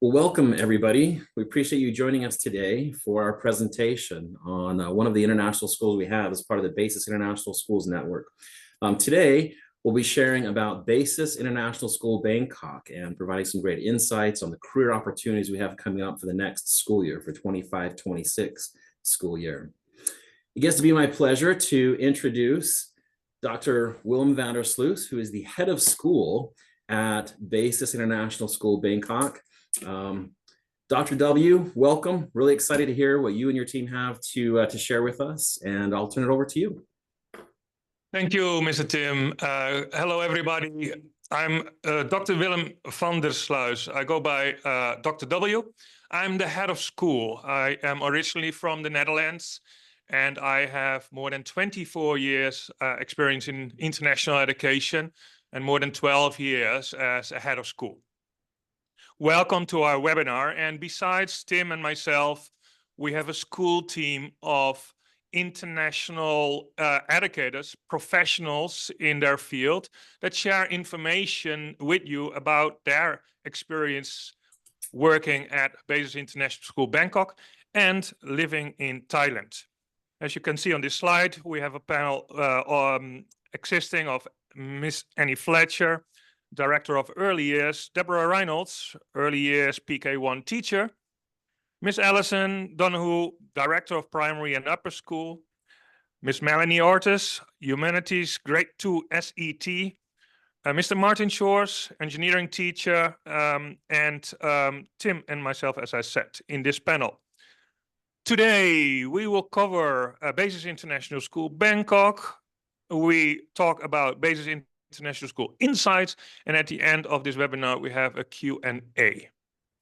Well, welcome everybody. We appreciate you joining us today for our presentation on one of the international schools we have as part of the BASIS International Schools Network. Today, we'll be sharing about BASIS International School Bangkok and providing some great insights on the career opportunities we have coming up for the next school year, for 25-26 school year. It gets to be my pleasure to introduce Dr. Willem van der Sluis, who is the head of school at BASIS International School Bangkok. Dr. W, welcome. Really excited to hear what you and your team have to share with us, and I'll turn it over to you. Thank you, Mr. Tim. Hello, everybody. I'm Dr. Willem van der Sluis. I go by Dr. W. I'm the head of school. I am originally from the Netherlands, and I have more than 24 years experience in international education and more than 12 years as a head of school. Welcome to our webinar. And besides Tim and myself, we have a school team of international educators, professionals in their field that share information with you about their experience working at BASIS International School Bangkok and living in Thailand. As you can see on this slide, we have a panel existing of Miss Annie Fletcher, Director of Early Years, Deborah Reynolds, Early Years PK1 teacher, Miss Alison Donahue, Director of Primary and Upper School, Miss Melanie Ortiz, Humanities Grade 2 SET, Mr. Martin Shores, Engineering teacher, and Tim and myself, as I said, in this panel. Today, we will cover BASIS International School Bangkok. We talk about BASIS International School Insights, and at the end of this webinar, we have a Q&A.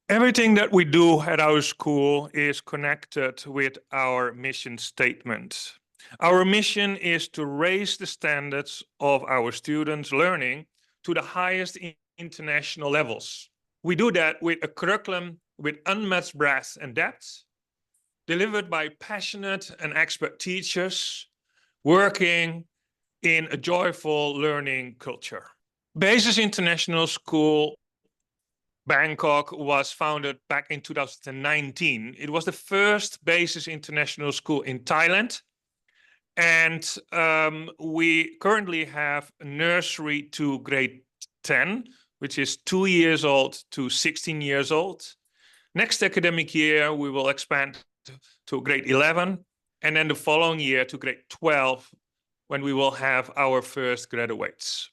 Everything that we do at our school is connected with our mission statement. Our mission is to raise the standards of our students' learning to the highest international levels. We do that with a curriculum with unmatched breadth and depth, delivered by passionate and expert teachers, working in a joyful learning culture. BASIS International School Bangkok was founded back in 2019. It was the first BASIS International School in Thailand. And we currently have nursery to grade 10, which is 2 years old to 16 years old. Next academic year, we will expand to grade 11, and then the following year to grade 12, when we will have our first graduates.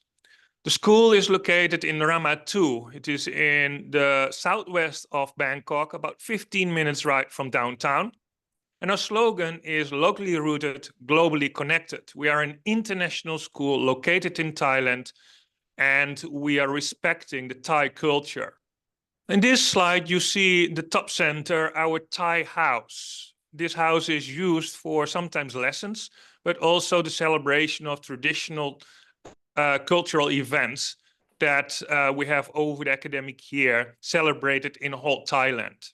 The school is located in Rama 2. It is in the southwest of Bangkok, about 15 minutes ride from downtown. And our slogan is locally rooted, globally connected. We are an international school located in Thailand, and we are respecting the Thai culture. In this slide, you see the top center, our Thai house. This house is used for sometimes lessons, but also the celebration of traditional cultural events that we have over the academic year celebrated in whole Thailand.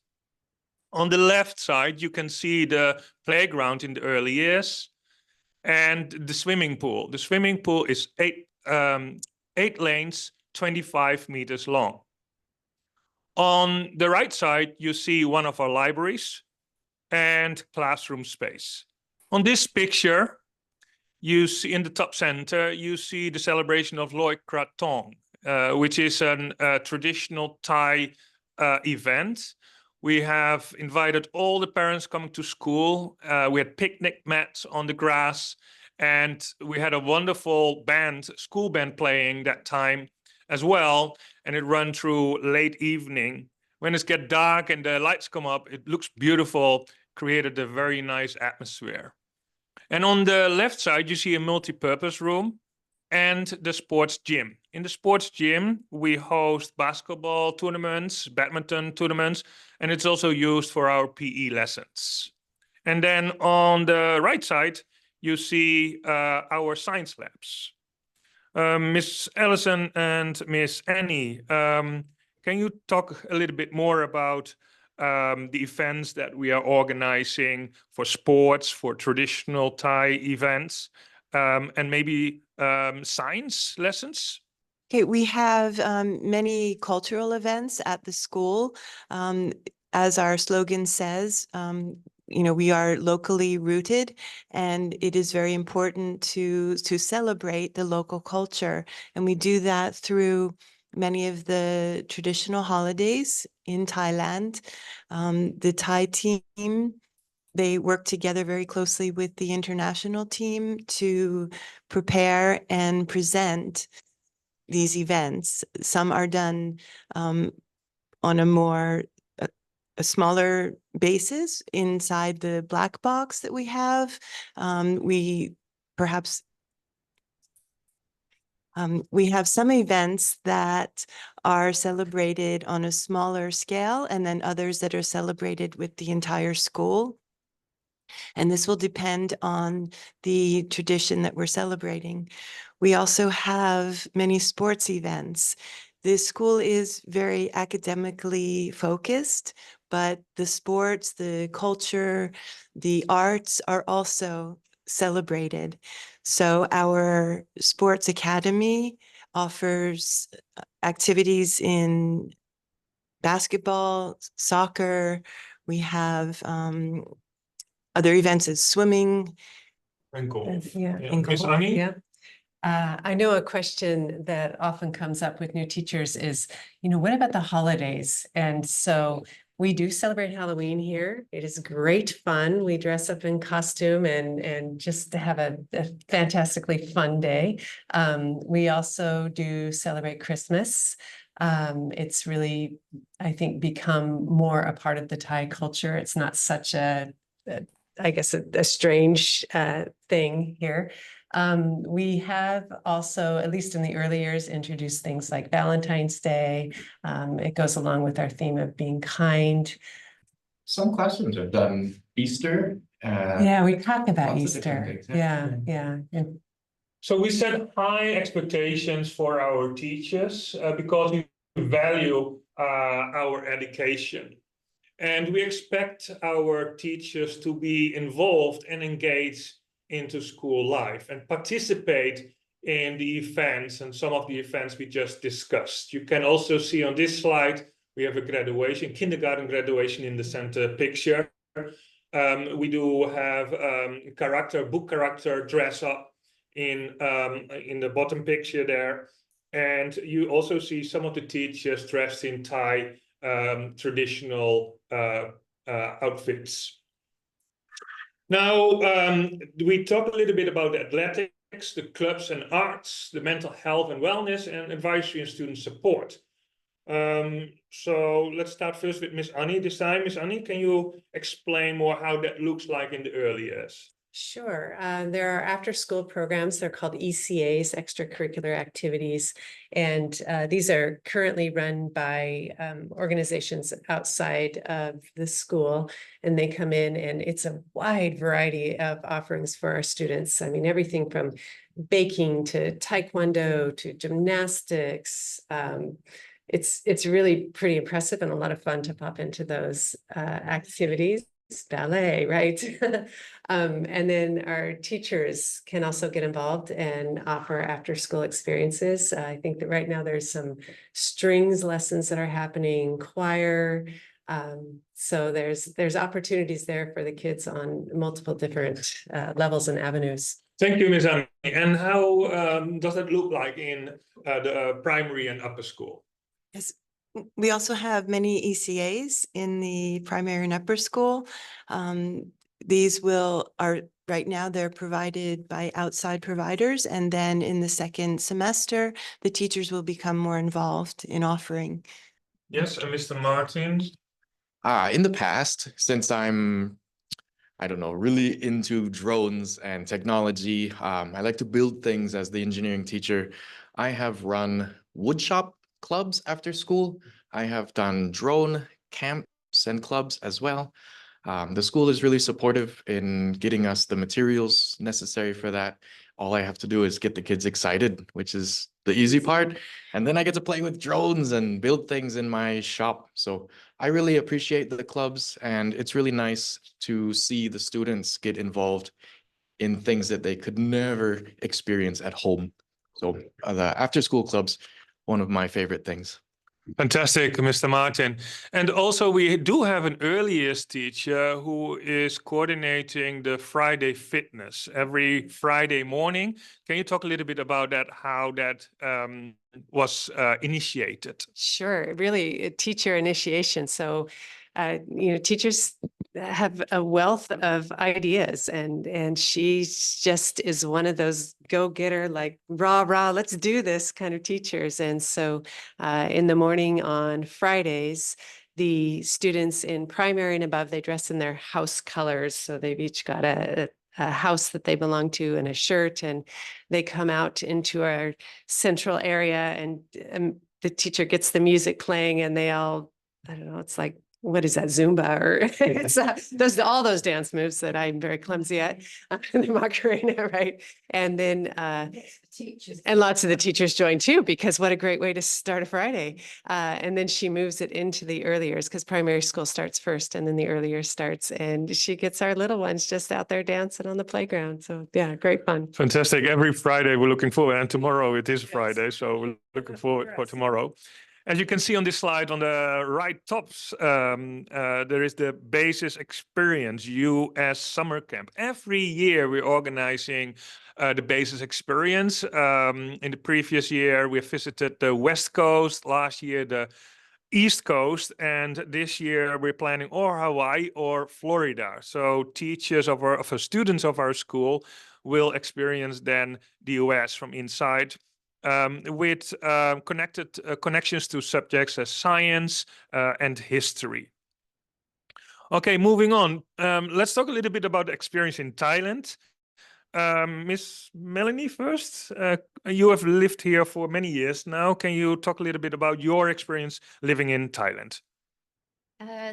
On the left side, you can see the playground in the early years and the swimming pool. The swimming pool is 8 lanes, 25 meters long. On the right side, you see one of our libraries and classroom space. On this picture, you see in the top center, you see the celebration of Loi Krathong, which is a traditional Thai event. We have invited all the parents coming to school. We had picnic mats on the grass, and we had a wonderful band, school band playing that time as well, and it ran through late evening. When it gets dark and the lights come up, it looks beautiful, created a very nice atmosphere. And on the left side, you see a multi-purpose room and the sports gym. In the sports gym, we host basketball tournaments, badminton tournaments, and it's also used for our PE lessons. And then on the right side, you see our science labs. Miss Allison and Miss Annie, can you talk a little bit more about the events that we are organizing for sports, for traditional Thai events, and maybe science lessons? Okay, we have many cultural events at the school. As our slogan says, we are locally rooted, and it is very important to celebrate the local culture. And we do that through many of the traditional holidays in Thailand. The Thai team, they work together very closely with the international team to prepare and present these events. Some are done on a smaller basis inside the black box that we have. We perhaps we have some events that are celebrated on a smaller scale, and then others that are celebrated with the entire school. And this will depend on the tradition that we're celebrating. We also have many sports events. This school is very academically focused, but the sports, the culture, the arts are also celebrated. So our sports academy offers activities in basketball, soccer. We have other events as swimming. And golf. Yeah. And Miss golf. Annie? Yeah. I know a question that often comes up with new teachers is, what about the holidays? And so we do celebrate Halloween here. It is great fun. We dress up in costume and just to have a fantastically fun day. We also do celebrate Christmas. It's really, I think, become more a part of the Thai culture. It's not such I guess, a strange thing here. We have also, at least in the early years, introduced things like Valentine's Day. It goes along with our theme of being kind. Some classrooms have done Easter. Yeah, we talk about lots of different Easter. things, yeah. Yeah. So we set high expectations for our teachers because we value our education. And we expect our teachers to be involved and engaged into school life and participate in the events and some of the events we just discussed. You can also see on this slide, we have a graduation, kindergarten graduation in the center picture. We do have book character dress up in the bottom picture there. And you also see some of the teachers dressed in Thai traditional outfits. Now, we talk a little bit about the athletics, the clubs and arts, the mental health and wellness, and advisory and student support. So let's start first with Miss Annie this time. Miss Annie, can you explain more how that looks like in the early years? Sure. There are after-school programs. They're called ECAs, extracurricular activities. And these are currently run by organizations outside of the school. And they come in, and it's a wide variety of offerings for our students. I mean, everything from baking to taekwondo to gymnastics. It's really pretty impressive and a lot of fun to pop into those activities. Ballet, right? And then our teachers can also get involved and offer after-school experiences. I think that right now there's some strings lessons that are happening, choir. So there's opportunities there for the kids on multiple different levels and avenues. Thank you, Ms. Annie. And how does that look like in the primary and upper school? Yes, we also have many ECAs in the primary and upper school. These are right now they're provided by outside providers, and then in the second semester, the teachers will become more involved in offering. Yes, and Mr. Martin. In the past, since I don't know, really into drones and technology, I like to build things as the engineering teacher. I have run woodshop clubs after school. I have done drone camps and clubs as well. The school is really supportive in getting us the materials necessary for that. All I have to do is get the kids excited, which is the easy part. And then I get to play with drones and build things in my shop. So I really appreciate the clubs, and it's really nice to see the students get involved in things that they could never experience at home. So the after school clubs one of my favorite things. Fantastic, Mr. Martin. And also we do have an early years teacher who is coordinating the Friday fitness every Friday morning. Can you talk a little bit about that, how that was initiated? Sure, really a teacher initiation. So, teachers have a wealth of ideas, and she just is one of those go-getter, like rah rah, let's do this kind of teachers. And so, in the morning on Fridays, the students in primary and above, they dress in their house colors. So they've each got a house that they belong to and a shirt, and they come out into our central area, and the teacher gets the music playing, and they all, I don't know, it's like, what is that, Zumba? Or it's all those dance moves that I'm very clumsy at, the Macarena, right? And then, and lots of the teachers join too, because what a great way to start a Friday. And then she moves it into the early years, because primary school starts first, and then the early years starts, and she gets our little ones just out there dancing on the playground. So yeah, great fun. Fantastic. Every Friday we're looking forward, and tomorrow it is Friday, so we're looking forward for tomorrow. As you can see on this slide on the right tops, there is the Basis Experience US Summer Camp. Every year we're organizing the Basis Experience. In the previous year we visited the West Coast, last year the East Coast, and this year we're planning or Hawaii or Florida. So teachers of our students of our school will experience then the US from inside, with connections to subjects as science and history. Okay, moving on. Let's talk a little bit about the experience in Thailand. Miss Melanie first. You have lived here for many years now. Can you talk a little bit about your experience living in Thailand?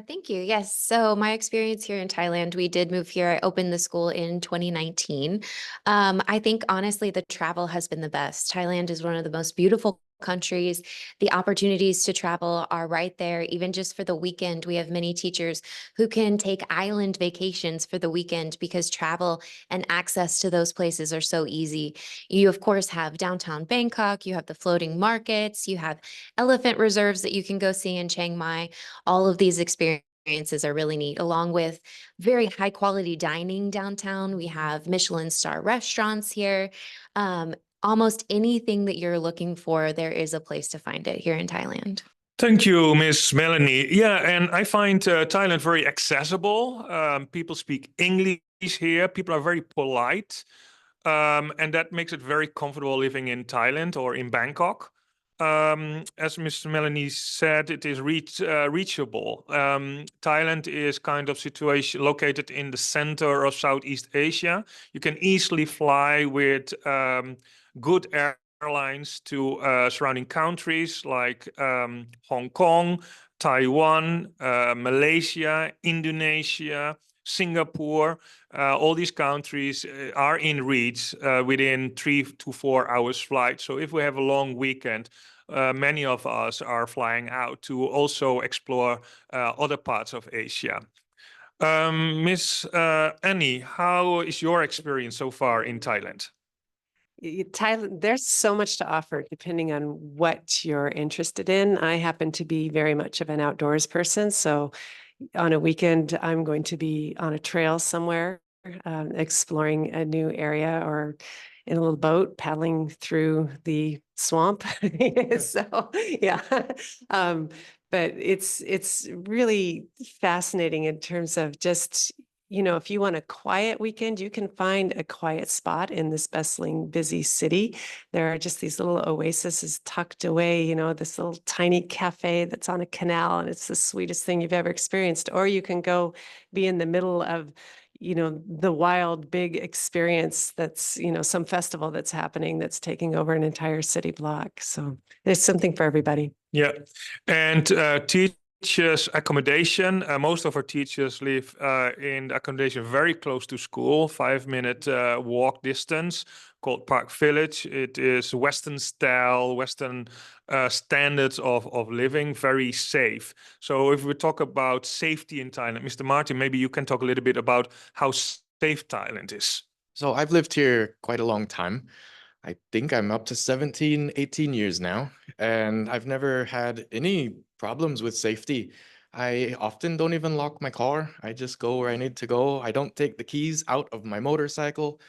Thank you. Yes. So my experience here in Thailand, we did move here. I opened the school in 2019. I think honestly, the travel has been the best. Thailand is one of the most beautiful countries. The opportunities to travel are right there. Even just for the weekend, we have many teachers who can take island vacations for the weekend because travel and access to those places are so easy. You, of course, have downtown Bangkok, you have the floating markets, you have elephant reserves that you can go see in Chiang Mai. All of these experiences are really neat, along with very high quality dining downtown. We have Michelin star restaurants here. Almost anything that you're looking for, there is a place to find it here in Thailand. Thank you, Miss Melanie. Yeah, and I find Thailand very accessible. People speak English here. People are very polite. And that makes it very comfortable living in Thailand or in Bangkok. As Miss Melanie said, it is reachable. Thailand is kind of located in the center of Southeast Asia. You can easily fly with good airlines to surrounding countries like Hong Kong, Taiwan, Malaysia, Indonesia, Singapore. All these countries are in reach within 3 to 4 hours flight. So if we have a long weekend, many of us are flying out to also explore other parts of Asia. Miss Annie, how is your experience so far in Thailand? Thailand, there's so much to offer depending on what you're interested in. I happen to be very much of an outdoors person, so on a weekend, I'm going to be on a trail somewhere, exploring a new area, or in a little boat paddling through the swamp. So yeah, but it's really fascinating in terms of just, if you want a quiet weekend, you can find a quiet spot in this bustling, busy city. There are just these little oases tucked away, this little tiny cafe that's on a canal, and it's the sweetest thing you've ever experienced. Or you can go be in the middle of, the wild, big experience that's, some festival that's happening that's taking over an entire city block. So there's something for everybody. Yeah. And teachers accommodation. Most of our teachers live in accommodation very close to school, 5-minute walk distance, called Park Village. It is Western style, Western standards of living, very safe. So if we talk about safety in Thailand, Mr. Martin, maybe you can talk a little bit about how safe Thailand is. So I've lived here quite a long time. I think I'm up to 17, 18 years now, and I've never had any problems with safety. I often don't even lock my car. I just go where I need to go. I don't take the keys out of my motorcycle.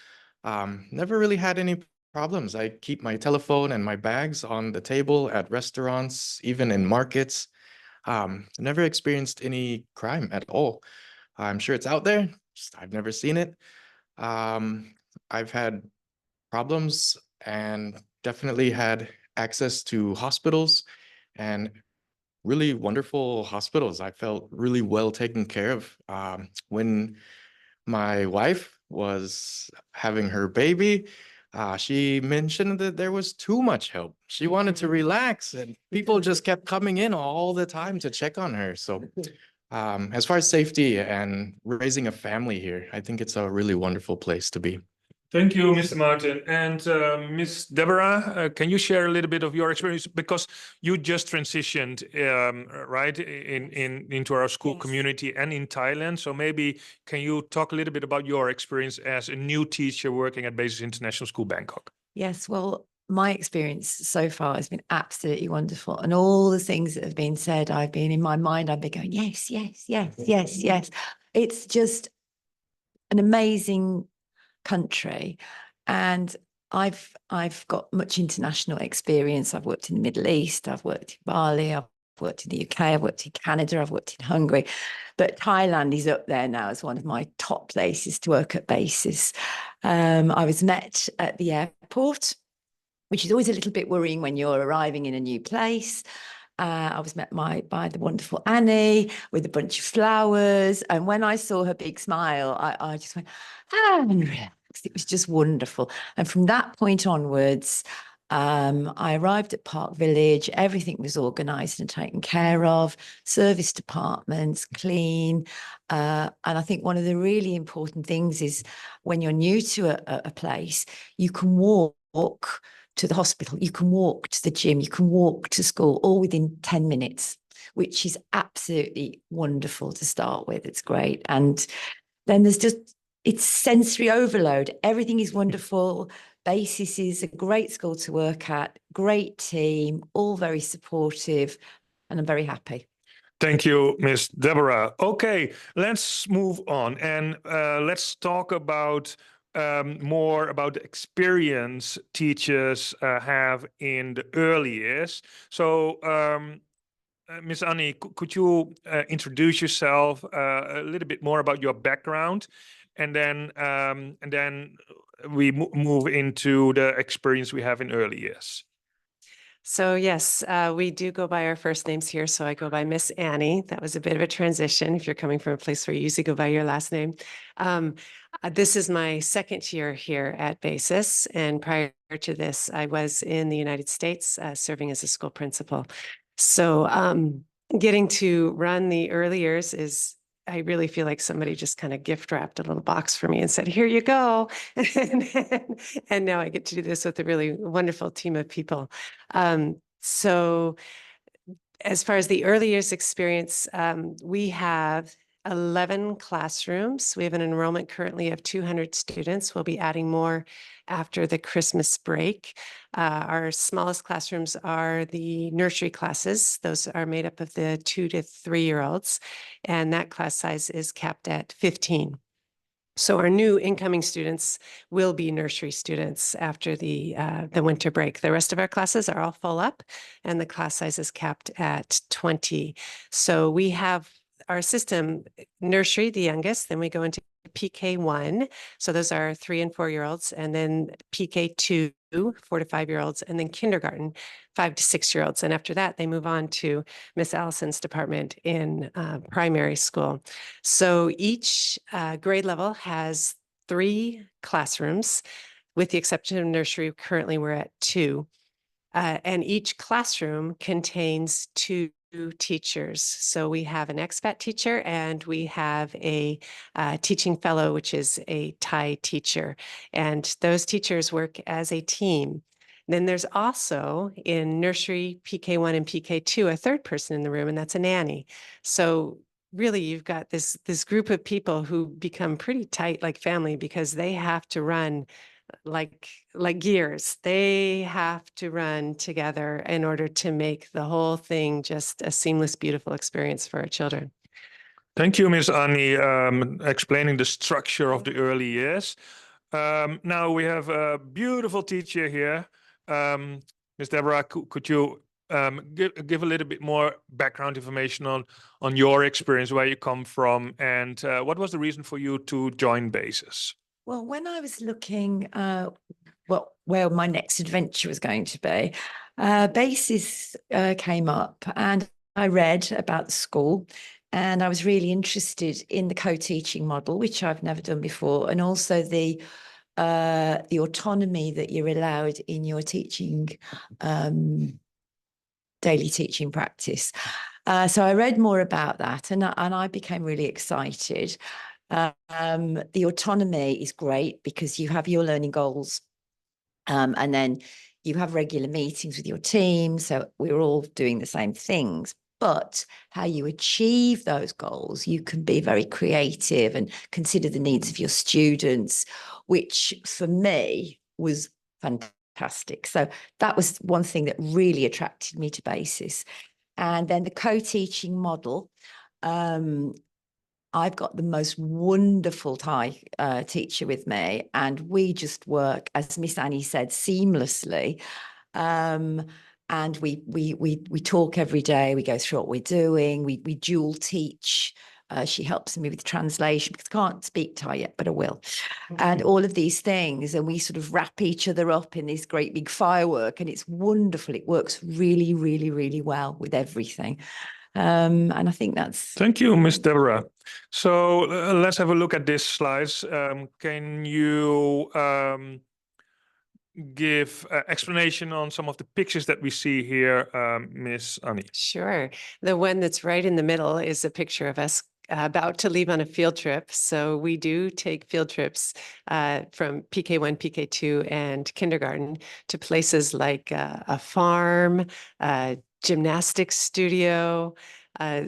Never really had any problems. I keep my telephone and my bags on the table at restaurants, even in markets. Never experienced any crime at all. I'm sure it's out there, just I've never seen it. I've had problems and definitely had access to hospitals and really wonderful hospitals. I felt really well taken care of. When my wife was having her baby, she mentioned that there was too much help. She wanted to relax, and people just kept coming in all the time to check on her. So as far as safety and raising a family here, I think it's a really wonderful place to be. Thank you, Mr. Martin. And Ms. Deborah, can you share a little bit of your experience? Because you just transitioned, right, into our school Yes. community and in Thailand. So maybe can you talk a little bit about your experience as a new teacher working at Basis International School Bangkok? Yes, well, my experience so far has been absolutely wonderful. And all the things that have been said, I've been in my mind, I've been going, yes, yes, yes, yes, yes. It's just an amazing country. And I've got much international experience. I've worked in the Middle East, I've worked in Bali, I've worked in the UK, I've worked in Canada, I've worked in Hungary. But Thailand is up there now as one of my top places to work at Basis. I was met at the airport, which is always a little bit worrying when you're arriving in a new place. I was met by the wonderful Annie with a bunch of flowers. And when I saw her big smile, I just went, and relaxed. It was just wonderful. And from that point onwards, I arrived at Park Village. Everything was organised and taken care of. Service departments, clean. And I think one of the really important things is when you're new to a place, you can walk to the hospital, you can walk to the gym, you can walk to school, all within 10 minutes, which is absolutely wonderful to start with. It's great. And then there's just, it's sensory overload. Everything is wonderful. Basis is a great school to work at, great team, all very supportive, and I'm very happy. Thank you, Ms. Deborah. Okay, let's move on and let's talk about more about the experience teachers have in the early years. So, Ms. Annie, could you introduce yourself a little bit more about your background, and then we move into the experience we have in early years. So yes, we do go by our first names here. So I go by Miss Annie. That was a bit of a transition if you're coming from a place where you usually go by your last name. This is my second year here at Basis. And prior to this, I was in the United States serving as a school principal. So getting to run the early years is, I really feel like somebody just kind of gift wrapped a little box for me and said, here you go. And now I get to do this with a really wonderful team of people. So as far as the early years experience, we have 11 classrooms. We have an enrollment currently of 200 students. We'll be adding more after the Christmas break. Our smallest classrooms are the nursery classes. Those are made up of the 2 to 3 year olds, and that class size is capped at 15. So our new incoming students will be nursery students after the winter break. The rest of our classes are all full up, and the class size is capped at 20. So we have our system, nursery, the youngest, then we go into PK1. So those are 3 and 4 year olds, and then PK2, 4 to 5 year olds, and then kindergarten, 5 to 6 year olds. And after that, they move on to Miss Allison's department in primary school. So each grade level has 3 classrooms, with the exception of nursery. Currently, we're at 2. And each classroom contains 2 teachers. So we have an expat teacher and we have a teaching fellow, which is a Thai teacher. And those teachers work as a team. Then there's also in nursery PK1 and PK2, a third person in the room, and that's a nanny. So really, you've got this group of people who become pretty tight like family because they have to run like gears. They have to run together in order to make the whole thing just a seamless, beautiful experience for our children. Thank you, Ms. Annie, explaining the structure of the early years. Now we have a beautiful teacher here. Ms. Deborah, could you give a little bit more background information on your experience, where you come from, and what was the reason for you to join BASIS? Well, when I was looking where my next adventure was going to be, BASIS came up, and I read about the school, and I was really interested in the co-teaching model, which I've never done before, and also the autonomy that you're allowed in your teaching, daily teaching practice. So I read more about that, and I became really excited. The autonomy is great because you have your learning goals, and then you have regular meetings with your team, so we're all doing the same things. But how you achieve those goals, you can be very creative and consider the needs of your students, which for me was fantastic. So that was one thing that really attracted me to BASIS. And then the co-teaching model, I've got the most wonderful Thai teacher with me, and we just work, as Miss Annie said, seamlessly. And we talk every day. We go through what we're doing. We dual teach. She helps me with translation because I can't speak Thai yet, but I will. And all of these things, and we sort of wrap each other up in this great big firework, and it's wonderful. It works really, really, really well with everything. And I think that's... Thank you, Ms. Deborah. So let's have a look at these slides. Can you give explanation on some of the pictures that we see here, Ms. Annie? Sure. The one that's right in the middle is a picture of us about to leave on a field trip. So we do take field trips from PK1, PK2, and kindergarten to places like a farm, a gymnastics studio.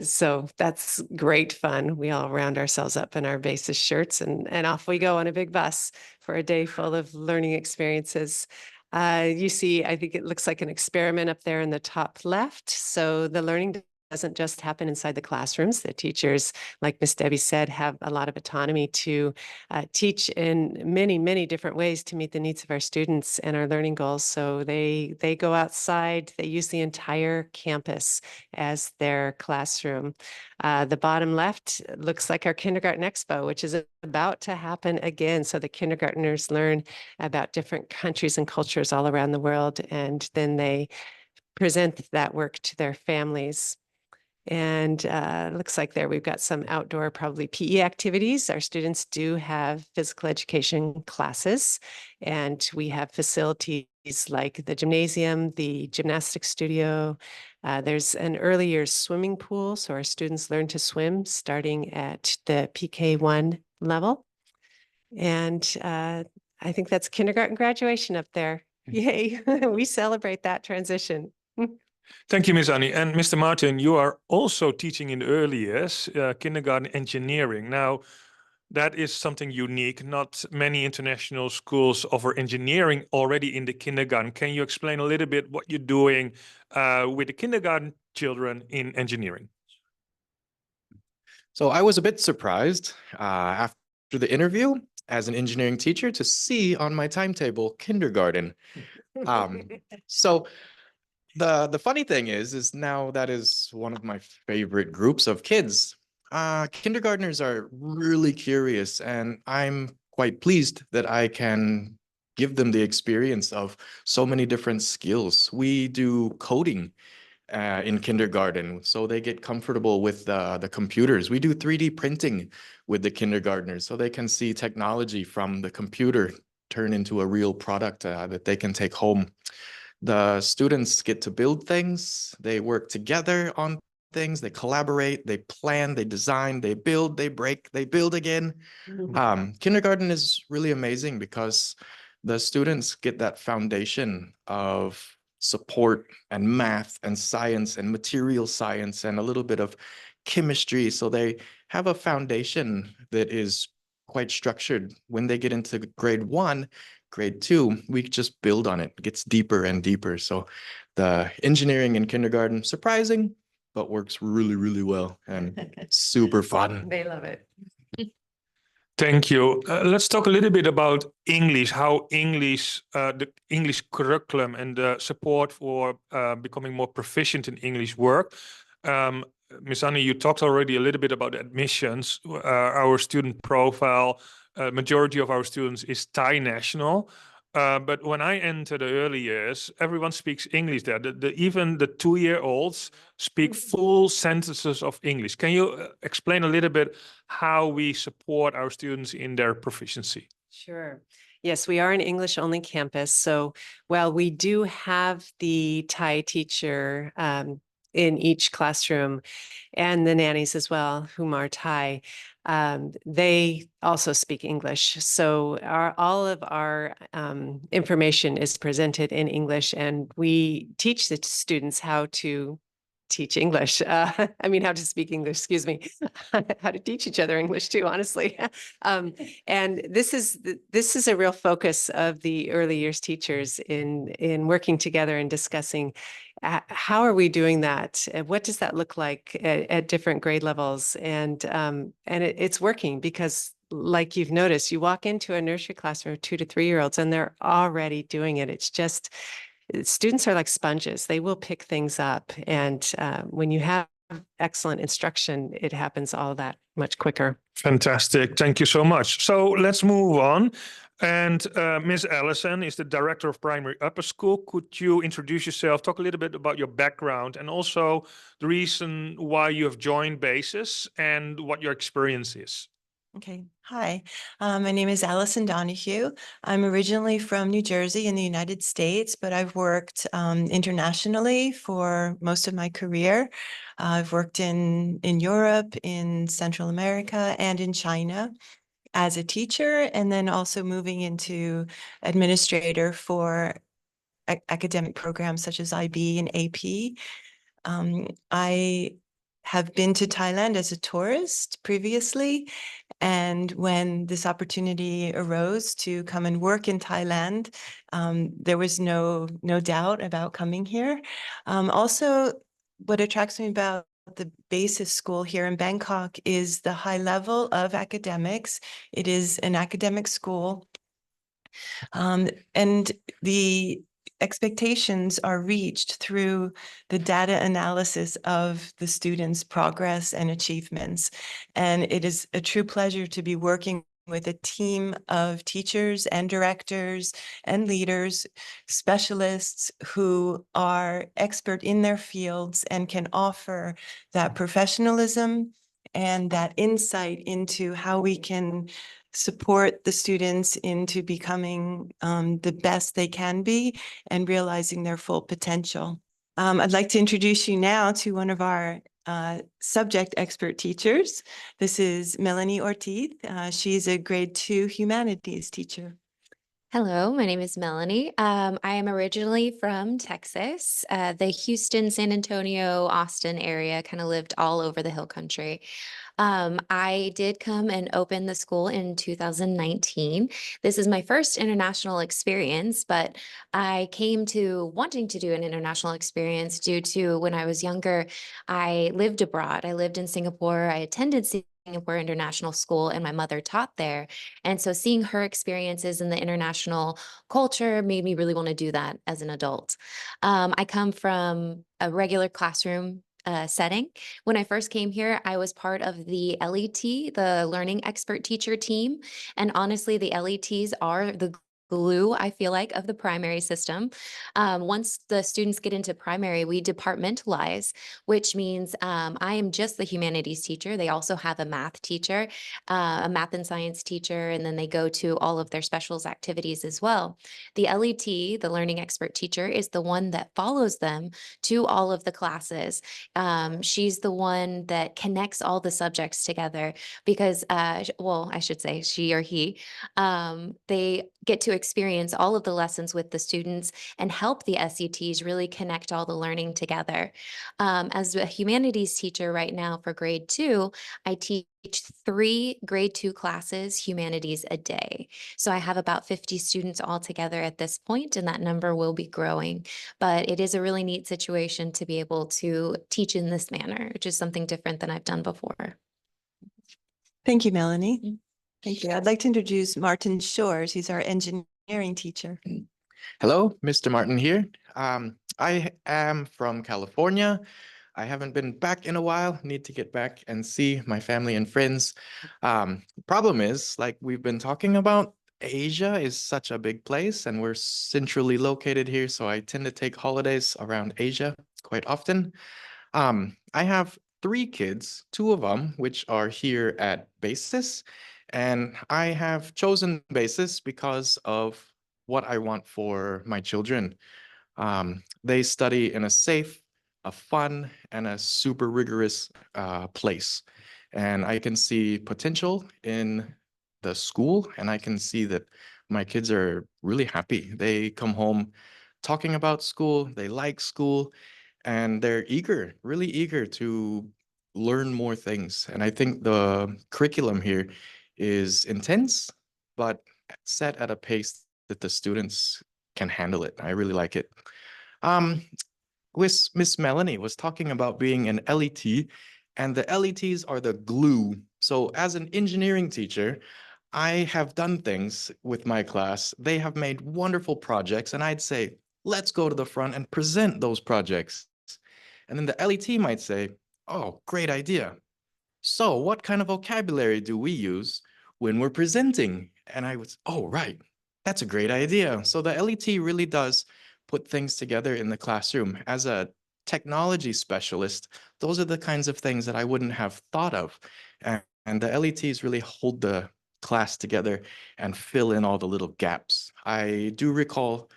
So that's great fun. We all round ourselves up in our BASIS shirts and off we go on a big bus for a day full of learning experiences. You see, I think it looks like an experiment up there in the top left. So the learning doesn't just happen inside the classrooms. The teachers, like Miss Debbie said, have a lot of autonomy to teach in many, many different ways to meet the needs of our students and our learning goals. So they go outside, they use the entire campus as their classroom. The bottom left looks like our Kindergarten Expo, which is about to happen again. So the kindergartners learn about different countries and cultures all around the world, and then they present that work to their families. And looks like there we've got some outdoor, probably PE activities. Our students do have physical education classes, and we have facilities like the gymnasium, the gymnastics studio. There's an early years swimming pool, so our students learn to swim starting at the PK1 level. And I think that's kindergarten graduation up there. Yay, we celebrate that transition. Thank you, Ms. Annie. And Mr. Martin, you are also teaching in the early years, kindergarten engineering. Now, that is something unique. Not many international schools offer engineering already in the kindergarten. Can you explain a little bit what you're doing with the kindergarten children in engineering? So I was a bit surprised after the interview as an engineering teacher to see on my timetable kindergarten. So the funny thing is now that is one of my favorite groups of kids. Kindergartners are really curious, and I'm quite pleased that I can give them the experience of so many different skills. We do coding in kindergarten, so they get comfortable with the computers. We do 3D printing with the kindergartners, so they can see technology from the computer turn into a real product that they can take home. The students get to build things, they work together on things, they collaborate, they plan, they design, they build, they break, they build again. Kindergarten is really amazing because the students get that foundation of support and math and science and material science and a little bit of chemistry. So they have a foundation that is quite structured. When they get into grade 1, grade 2, we just build on it. It gets deeper and deeper. So the engineering in kindergarten, surprising, but works really, really well and super fun. They love it. Thank you. Let's talk a little bit about English, how English, the English curriculum and the support for becoming more proficient in English work. Ms. Annie, you talked already a little bit about admissions. Our student profile, majority of our students is Thai national. But when I enter the early years, everyone speaks English there. Even the 2-year-olds speak full sentences of English. Can you explain a little bit how we support our students in their proficiency? Sure. Yes, we are an English only campus. So while we do have the Thai teacher in each classroom and the nannies as well, whom are Thai, they also speak English. So all of our information is presented in English, and we teach the students how to teach English. How to speak English, excuse me, how to teach each other English too, honestly. And this is a real focus of the early years teachers in working together and discussing how are we doing that? What does that look like at different grade levels? And it's working because, like you've noticed, you walk into a nursery classroom of 2 to 3-year-olds and they're already doing it. It's just, students are like sponges. They will pick things up. And when you have excellent instruction, it happens all that much quicker. Fantastic. Thank you so much. So let's move on. And Ms. Allison is the Director of Primary Upper School. Could you introduce yourself, talk a little bit about your background and also the reason why you have joined BASIS and what your experience is? Okay. Hi, my name is Allison Donahue. I'm originally from New Jersey in the United States, but I've worked internationally for most of my career. I've worked in Europe, in Central America, and in China as a teacher, and then also moving into administrator for academic programs such as IB and AP. I have been to Thailand as a tourist previously, and when this opportunity arose to come and work in Thailand, there was no doubt about coming here. Also, what attracts me about the BASIS school here in Bangkok is the high level of academics. It is an academic school, and the expectations are reached through the data analysis of the students' progress and achievements. And it is a true pleasure to be working with a team of teachers and directors and leaders, specialists who are expert in their fields and can offer that professionalism and that insight into how we can support the students into becoming the best they can be and realizing their full potential. I'd like to introduce you now to one of our subject expert teachers. This is Melanie Ortiz. She's a grade 2 humanities teacher. Hello, my name is Melanie. I am originally from Texas, the Houston, San Antonio, Austin area, kind of lived all over the Hill Country. I did come and open the school in 2019. This is my first international experience, but I came to wanting to do an international experience due to when I was younger, I lived abroad. I lived in Singapore. I attended Singapore International School and my mother taught there. And so seeing her experiences in the international culture made me really want to do that as an adult. I come from a regular classroom setting. When I first came here, I was part of the LET, the Learning Expert Teacher team. And honestly, the LETs are the glue, I feel like, of the primary system. Once the students get into primary, we departmentalize, which means I am just the humanities teacher. They also have a math teacher, a math and science teacher, and then they go to all of their specials activities as well. The LET, the Learning Expert Teacher, is the one that follows them to all of the classes. She's the one that connects all the subjects together because, well, I should say she or he, they get to experience all of the lessons with the students and help the SETs really connect all the learning together. As a humanities teacher right now for grade 2, I teach 3 grade 2 classes, humanities, a day. So I have about 50 students altogether at this point, and that number will be growing. But it is a really neat situation to be able to teach in this manner, which is something different than I've done before. Thank you, Melanie. Thank you. I'd like to introduce Martin Shores. He's our engineering teacher. Hello, Mr. Martin here. I am from California. I haven't been back in a while. Need to get back and see my family and friends. Problem is, like we've been talking about, Asia is such a big place and we're centrally located here. So I tend to take holidays around Asia quite often. I have 3 kids, 2 of them, which are here at Basis. And I have chosen Basis because of what I want for my children. They study in a safe, a fun, and a super rigorous place. And I can see potential in the school, and I can see that my kids are really happy. They come home talking about school, they like school, and they're eager, really eager to learn more things. And I think the curriculum here is intense, but set at a pace that the students can handle it. I really like it. Miss Melanie was talking about being an LET, and the LETs are the glue. So as an engineering teacher, I have done things with my class. They have made wonderful projects, and I'd say, let's go to the front and present those projects. And then the LET might say, oh, great idea. So what kind of vocabulary do we use when we're presenting? And I was, oh, right, that's a great idea. So the LET really does put things together in the classroom. As a technology specialist, those are the kinds of things that I wouldn't have thought of. And the LETs really hold the class together and fill in all the little gaps. I do recall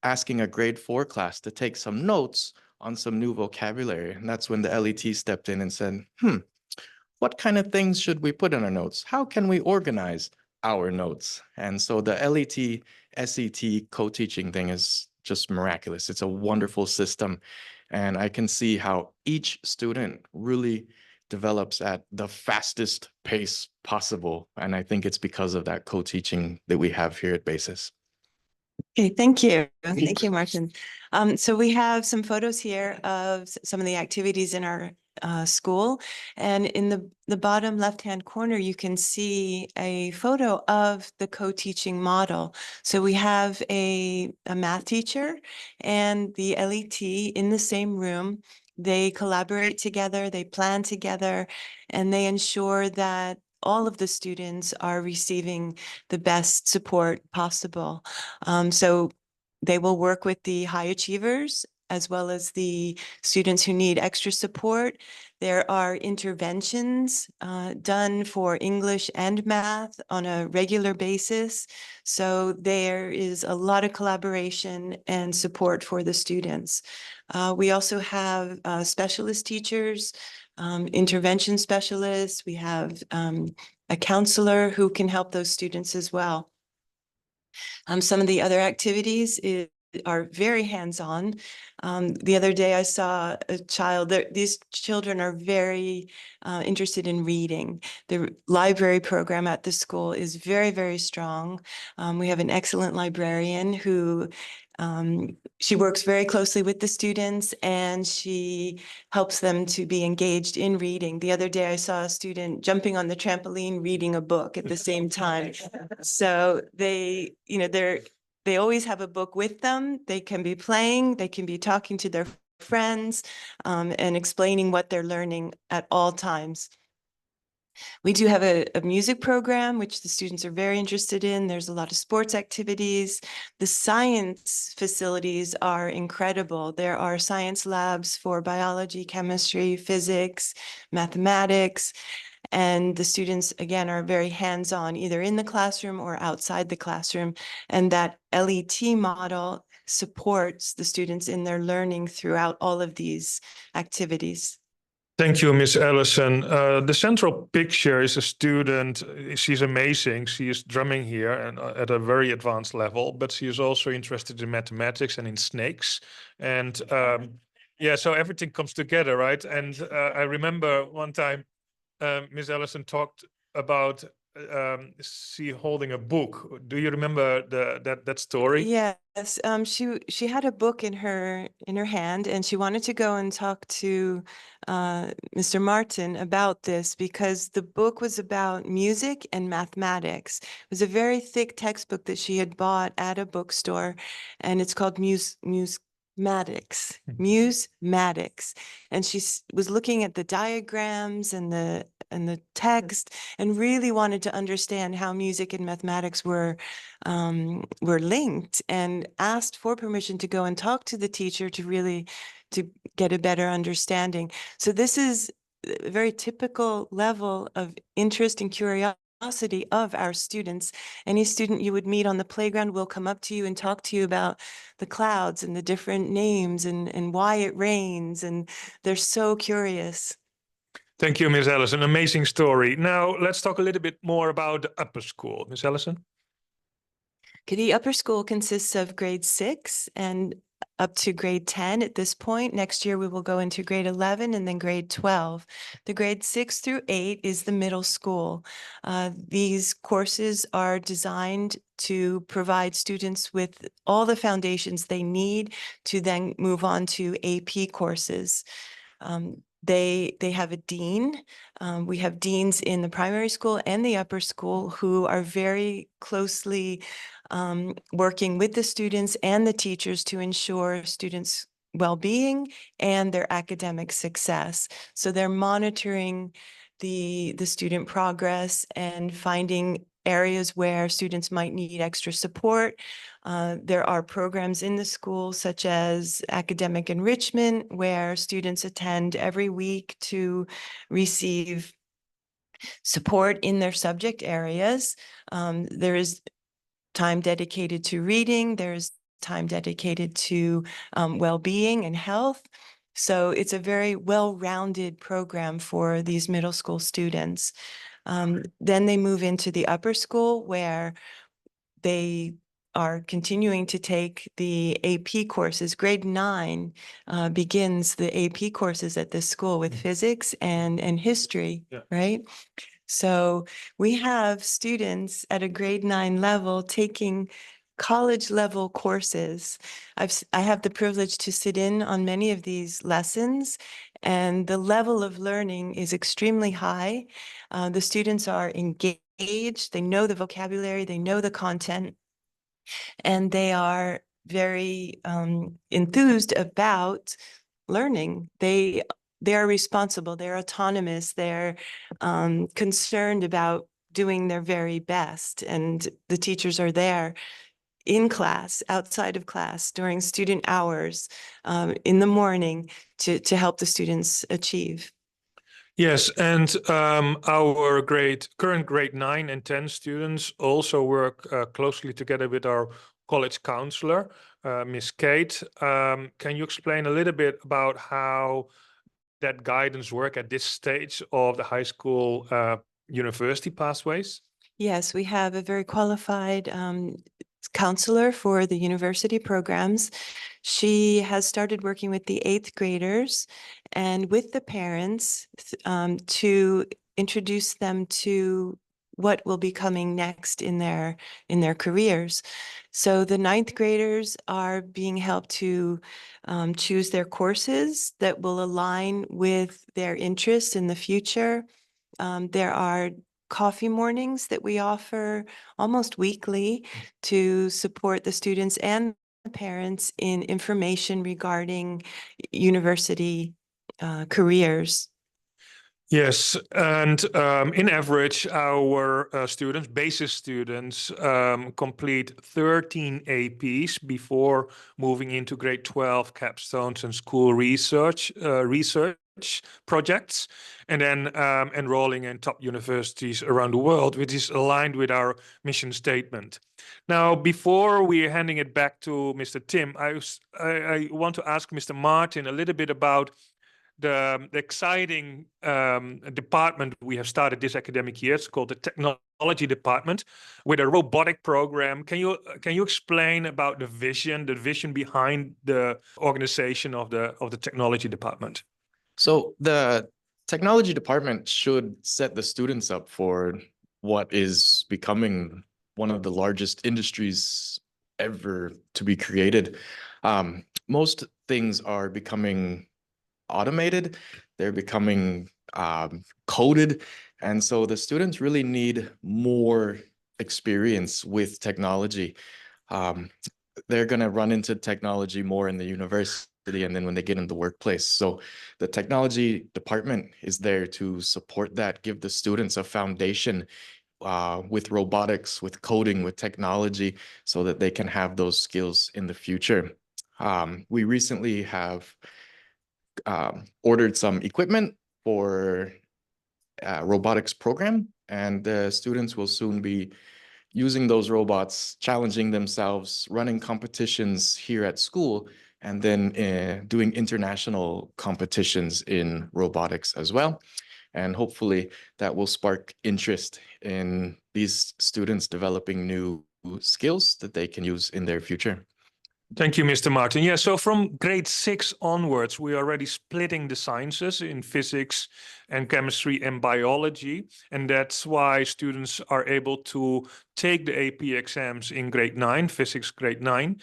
asking a grade 4 class to take some notes on some new vocabulary. And that's when the LET stepped in and said, what kind of things should we put in our notes? How can we organize our notes? And so the LET, SET co-teaching thing is just miraculous. It's a wonderful system. And I can see how each student really develops at the fastest pace possible. And I think it's because of that co-teaching that we have here at Basis. Okay, thank you. Thank you, Martin. So we have some photos here of some of the activities in our school. And in the bottom left-hand corner, you can see a photo of the co-teaching model. So we have a math teacher and the LET in the same room. They collaborate together, they plan together, and they ensure that all of the students are receiving the best support possible. So they will work with the high achievers as well as the students who need extra support. There are interventions done for English and math on a regular basis. So there is a lot of collaboration and support for the students. We also have specialist teachers, intervention specialists. We have a counselor who can help those students as well. Some of the other activities are very hands-on. The other day I saw a child, these children are very interested in reading. The library program at the school is very, very strong. We have an excellent librarian who she works very closely with the students and she helps them to be engaged in reading. The other day I saw a student jumping on the trampoline reading a book at the same time. So they always have a book with them. They can be playing, they can be talking to their friends and explaining what they're learning at all times. We do have a music program, which the students are very interested in. There's a lot of sports activities. The science facilities are incredible. There are science labs for biology, chemistry, physics, mathematics. And the students, again, are very hands-on, either in the classroom or outside the classroom. And that LET model supports the students in their learning throughout all of these activities. Thank you, Miss Ellison. The central picture is a student. She's amazing. She is drumming here and at a very advanced level, but she is also interested in mathematics and in snakes. And yeah, so everything comes together, right? And I remember one time Miss Ellison talked about she holding a book. Do you remember that story? Yes, she had a book in her hand, and she wanted to go and talk to Mr. Martin about this because the book was about music and mathematics. It was a very thick textbook that she had bought at a bookstore, and it's called Musmatics. Musmatics, and she was looking at the diagrams and the text, and really wanted to understand how music and mathematics were linked, and asked for permission to go and talk to the teacher to get a better understanding. So this is a very typical level of interest and curiosity of our students. Any student you would meet on the playground will come up to you and talk to you about the clouds and the different names and why it rains, and they're so curious. Thank you, Miss Ellison. Amazing story. Now let's talk a little bit more about the upper school. Miss Ellison? Okay, the upper school consists of grade 6 and up to grade 10 at this point. Next year, we will go into grade 11 and then grade 12. The grade 6 through 8 is the middle school. These courses are designed to provide students with all the foundations they need to then move on to AP courses. They have a dean. We have deans in the primary school and the upper school who are very closely working with the students and the teachers to ensure students' well-being and their academic success. So they're monitoring the student progress and finding areas where students might need extra support. There are programs in the school such as academic enrichment, where students attend every week to receive support in their subject areas. There is time dedicated to reading. There's time dedicated to well-being and health. So it's a very well-rounded program for these middle school students. Then they move into the upper school, where they are continuing to take the AP courses. Grade 9 begins the AP courses at this school with physics and history, right? So we have students at a grade 9 level taking college level courses. I have the privilege to sit in on many of these lessons, and the level of learning is extremely high. The students are engaged, they know the vocabulary, they know the content, and they are very enthused about learning. They are responsible, they're autonomous, they're concerned about doing their very best, and the teachers are there in class, outside of class, during student hours, in the morning to help the students achieve. Yes, and our current grade 9 and 10 students also work closely together with our college counselor, Miss Kate. Can you explain a little bit about how that guidance work at this stage of the high school university pathways? Yes, we have a very qualified counselor for the university programs. She has started working with the 8th graders and with the parents to introduce them to what will be coming next in their careers. So the 9th graders are being helped to choose their courses that will align with their interests in the future. There are coffee mornings that we offer almost weekly to support the students and the parents in information regarding university careers. Yes, and in average, our students, basis students, complete 13 APs before moving into grade 12 capstones and school research projects, and then enrolling in top universities around the world, which is aligned with our mission statement. Now, before we're handing it back to Mr. Tim, I want to ask Mr. Martin a little bit about the exciting department we have started this academic year. It's called the Technology Department with a robotic program. Can you explain about the vision behind the organization of the Technology Department? So the Technology Department should set the students up for what is becoming one of the largest industries ever to be created. Most things are becoming automated, they're becoming coded, and so the students really need more experience with technology. They're going to run into technology more in the university and then when they get in the workplace. So the Technology Department is there to support that, give the students a foundation with robotics, with coding, with technology, so that they can have those skills in the future. We recently have ordered some equipment for robotics program, and the students will soon be using those robots, challenging themselves, running competitions here at school, and then doing international competitions in robotics as well. And hopefully that will spark interest in these students developing new skills that they can use in their future. Thank you, Mr. Martin. Yeah, so from grade 6 onwards, we are already splitting the sciences in physics and chemistry and biology. And that's why students are able to take the AP exams in grade 9, physics grade 9.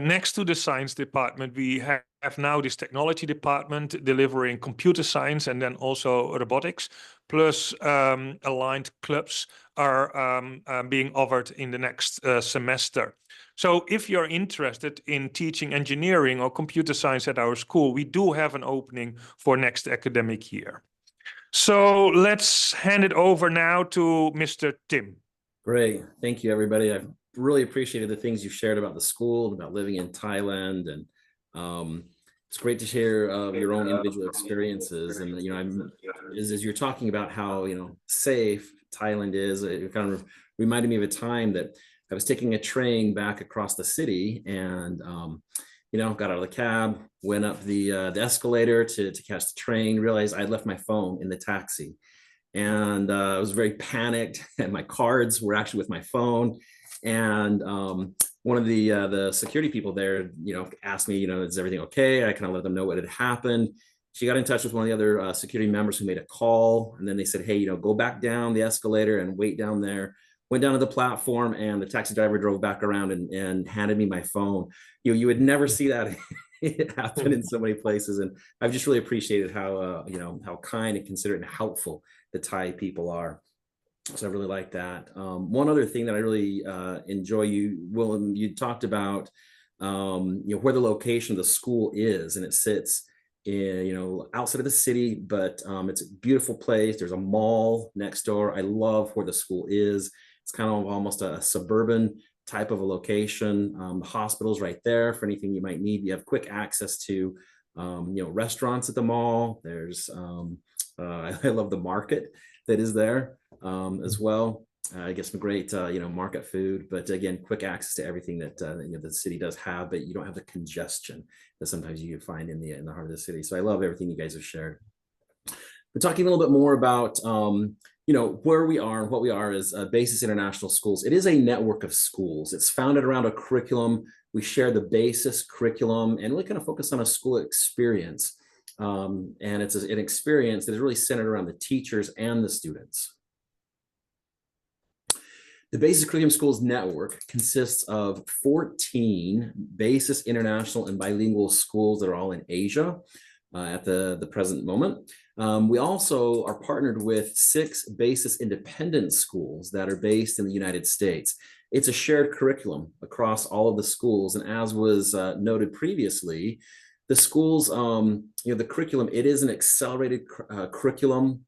Next to the science department, we have now this technology department delivering computer science and then also robotics, plus aligned clubs are being offered in the next semester. So if you're interested in teaching engineering or computer science at our school, we do have an opening for next academic year. So let's hand it over now to Mr. Tim. Great. Thank you, everybody. I've really appreciated the things you shared about the school, about living in Thailand. And it's great to hear your own individual experiences. And, as you're talking about how, safe Thailand is, it kind of reminded me of a time that I was taking a train back across the city and, got out of the cab, went up the escalator to catch the train, realized I'd left my phone in the taxi. And I was very panicked, and my cards were actually with my phone. And one of the security people there, asked me, is everything okay? I kind of let them know what had happened. She got in touch with one of the other security members who made a call. And then they said, hey, go back down the escalator and wait down there. Went down to the platform, and the taxi driver drove back around and handed me my phone. You would never see that happen in so many places. And I've just really appreciated how, how kind and considerate and helpful the Thai people are. So I really like that. One other thing that I really enjoy, Willem, you talked about, where the location of the school is, and it sits in, outside of the city, but it's a beautiful place. There's a mall next door. I love where the school is. It's kind of almost a suburban type of a location. The hospital's right there for anything you might need. You have quick access to, restaurants at the mall. There's, I love the market that is there as well. I guess some great, market food, but again, quick access to everything that the city does have, but you don't have the congestion that sometimes you find in the heart of the city. So I love everything you guys have shared. We're talking a little bit more about, where we are and what we are as Basis International Schools. It is a network of schools. It's founded around a curriculum. We share the Basis curriculum and really kind of focus on a school experience. And it's an experience that is really centered around the teachers and the students. The Basis Curriculum Schools Network consists of 14 Basis International and bilingual schools that are all in Asia at the present moment. We also are partnered with 6 Basis Independent schools that are based in the United States. It's a shared curriculum across all of the schools. And as was noted previously, the schools, the curriculum, it is an accelerated curriculum.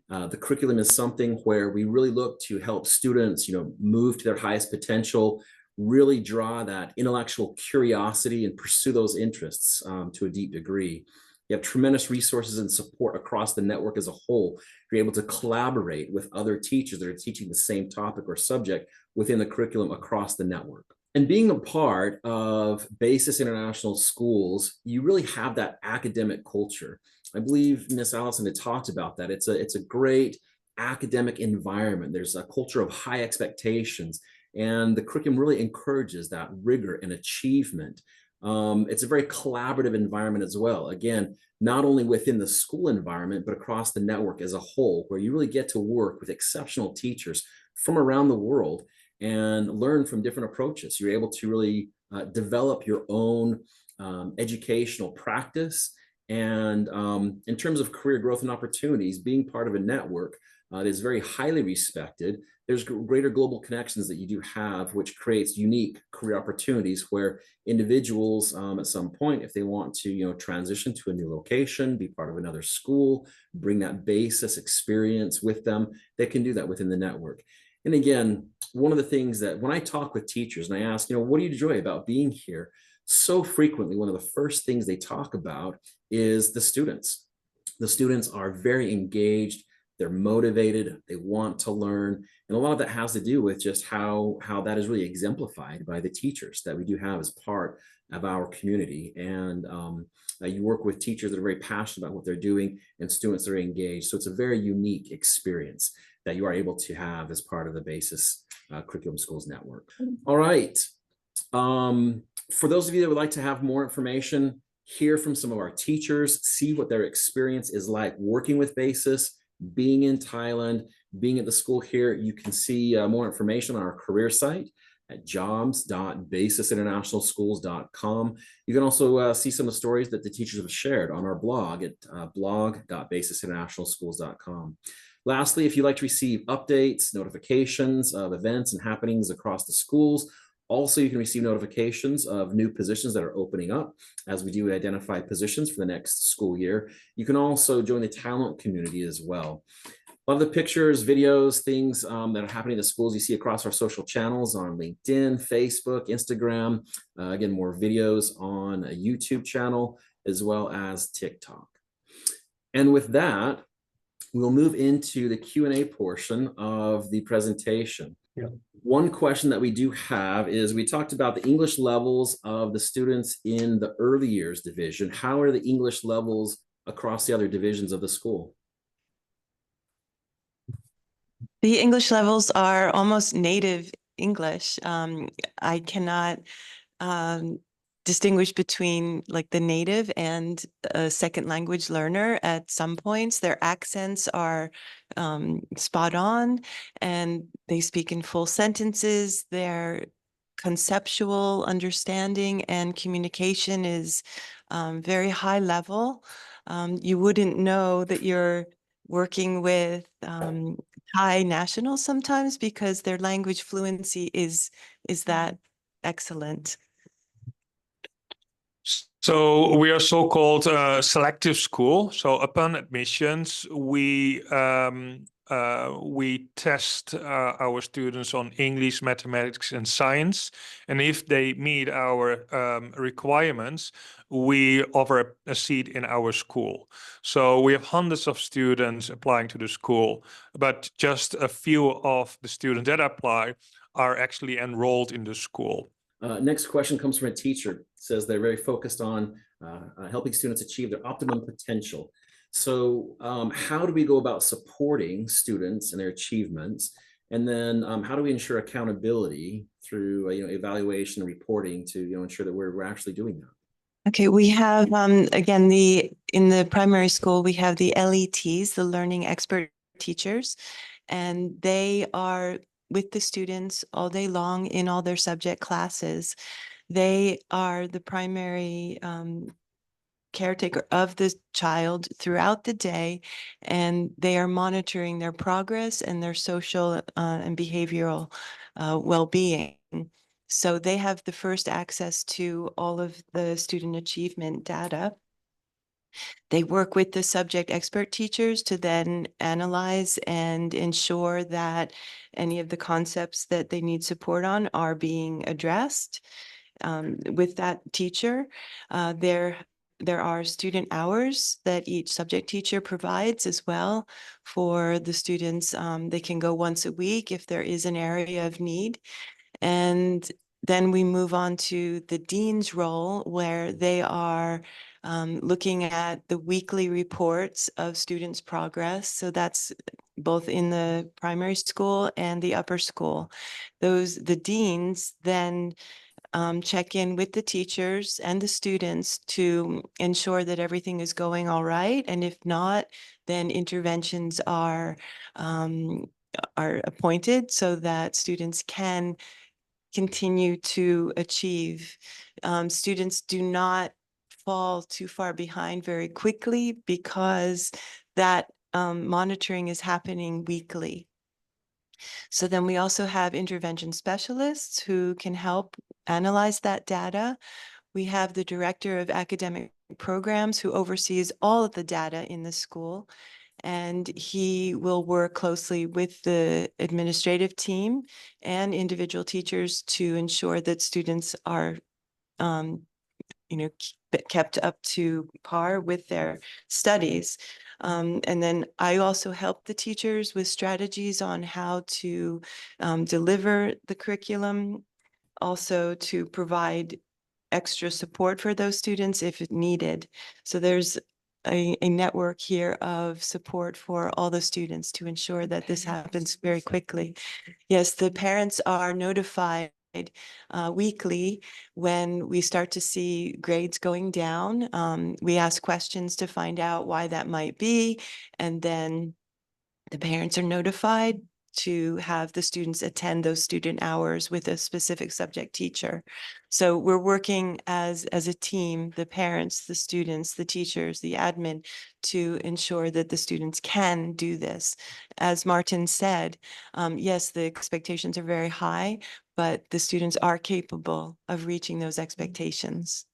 The curriculum is something where we really look to help students, move to their highest potential, really draw that intellectual curiosity and pursue those interests to a deep degree. You have tremendous resources and support across the network as a whole. You're able to collaborate with other teachers that are teaching the same topic or subject within the curriculum across the network. And being a part of Basis International Schools, you really have that academic culture. I believe Miss Allison had talked about that. It's a great academic environment. There's a culture of high expectations, and the curriculum really encourages that rigor and achievement. It's a very collaborative environment as well. Again, not only within the school environment, but across the network as a whole, where you really get to work with exceptional teachers from around the world and learn from different approaches. You're able to really develop your own educational practice. And in terms of career growth and opportunities, being part of a network that is very highly respected, there's greater global connections that you do have, which creates unique career opportunities where individuals at some point, if they want to, transition to a new location, be part of another school, bring that basis experience with them, they can do that within the network. And again, one of the things that when I talk with teachers and I ask, what do you enjoy about being here? So frequently, one of the first things they talk about is the students. The students are very engaged, they're motivated, they want to learn. And a lot of that has to do with just how that is really exemplified by the teachers that we do have as part of our community. And you work with teachers that are very passionate about what they're doing and students that are engaged. So it's a very unique experience that you are able to have as part of the BASIS Curriculum Schools Network. All right. For those of you that would like to have more information, hear from some of our teachers, see what their experience is like working with BASIS, being in Thailand, being at the school here, you can see more information on our career site at jobs.basisinternationalschools.com. You can also see some of the stories that the teachers have shared on our blog at blog.basisinternationalschools.com. Lastly, if you'd like to receive updates, notifications of events and happenings across the schools, also, you can receive notifications of new positions that are opening up as we do identify positions for the next school year. You can also join the talent community as well. A lot of the pictures, videos, things that are happening at the schools you see across our social channels on LinkedIn, Facebook, Instagram. Again, more videos on a YouTube channel as well as TikTok. And with that, we'll move into the Q&A portion of the presentation. Yeah. One question that we do have is, we talked about the English levels of the students in the early years division. How are the English levels across the other divisions of the school? The English levels are almost native English. I cannot distinguish between like the native and a second language learner. At some points, their accents are spot on and they speak in full sentences. Their conceptual understanding and communication is very high level. You wouldn't know that you're working with Thai nationals sometimes because their language fluency is that excellent. So we are so-called selective school. So upon admissions, we test our students on English, mathematics, and science. And if they meet our requirements, we offer a seat in our school. So we have hundreds of students applying to the school, but just a few of the students that apply are actually enrolled in the school. Next question comes from a teacher. It says they're very focused on helping students achieve their optimum potential. So how do we go about supporting students and their achievements? And then how do we ensure accountability through evaluation and reporting to ensure that we're actually doing that? Okay, we have again in the primary school we have the LETs, the learning expert teachers, and they are with the students all day long in all their subject classes. They are the primary caretaker of the child throughout the day, and they are monitoring their progress and their social and behavioral well-being. So they have the first access to all of the student achievement data. They work with the subject expert teachers to then analyze and ensure that any of the concepts that they need support on are being addressed with that teacher. There are student hours that each subject teacher provides as well for the students. They can go once a week if there is an area of need. And then we move on to the dean's role, where they are looking at the weekly reports of students' progress. So that's both in the primary school and the upper school. The deans then check in with the teachers and the students to ensure that everything is going all right. And if not, then interventions are appointed so that students can continue to achieve. Students do not fall too far behind very quickly because that monitoring is happening weekly. So then we also have intervention specialists who can help analyze that data. We have the director of academic programs who oversees all of the data in the school, and he will work closely with the administrative team and individual teachers to ensure that students are kept up to par with their studies. And then I also help the teachers with strategies on how to deliver the curriculum, also to provide extra support for those students if needed. So there's a network here of support for all the students to ensure that this happens very quickly. Yes, the parents are notified weekly when we start to see grades going down. We ask questions to find out why that might be, and then the parents are notified to have the students attend those student hours with a specific subject teacher. So we're working as a team, the parents, the students, the teachers, the admin, to ensure that the students can do this. As Martin said, yes, the expectations are very high, but the students are capable of reaching those expectations.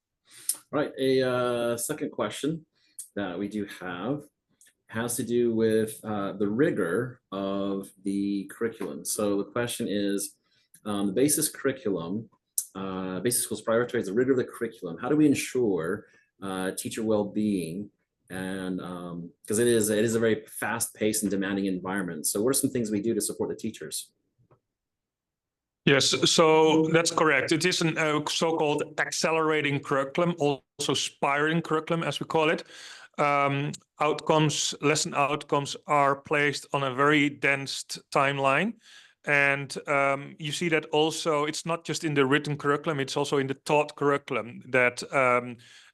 All right, a second question that we do have has to do with the rigor of the curriculum. So the question is, the basis curriculum, basic schools prioritize the rigor of the curriculum. How do we ensure teacher well-being? And because it is a very fast-paced and demanding environment. So what are some things we do to support the teachers? Yes, so that's correct. It is a so-called accelerating curriculum, also spiraling curriculum, as we call it. Lesson outcomes are placed on a very dense timeline. And you see that also, it's not just in the written curriculum, it's also in the taught curriculum,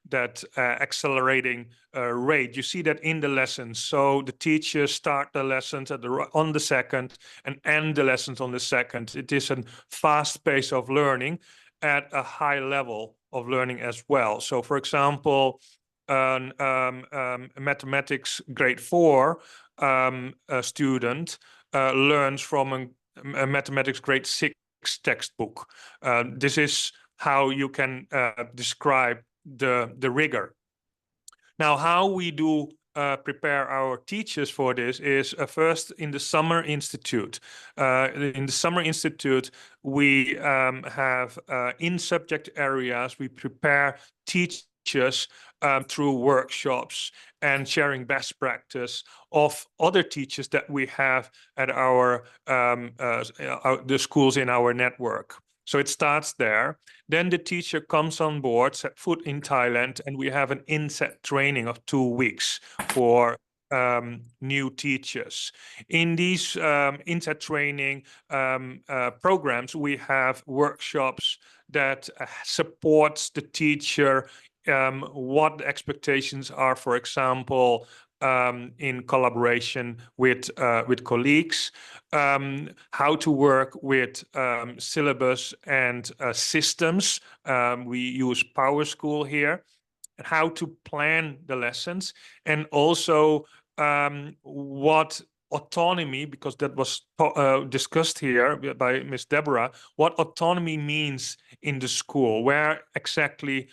that accelerating rate. You see that in the lessons. So the teachers start the lessons on the second and end the lessons on the second. It is a fast pace of learning at a high level of learning as well. So for example, mathematics grade 4 student learns from a mathematics grade 6 textbook. This is how you can describe the rigor. Now, how we do prepare our teachers for this is first in the Summer Institute. In the Summer Institute, we have in subject areas, we prepare teachers through workshops and sharing best practice of other teachers that we have at the schools in our network. So it starts there. Then the teacher comes on board, set foot in Thailand, and we have an inset training of 2 weeks for new teachers. In these inset training programs, we have workshops that supports the teacher, what the expectations are, for example, in collaboration with colleagues, how to work with syllabus and systems. We use PowerSchool here, and how to plan the lessons, and also what autonomy, because that was discussed here by Ms. Deborah, what autonomy means in the school, where exactly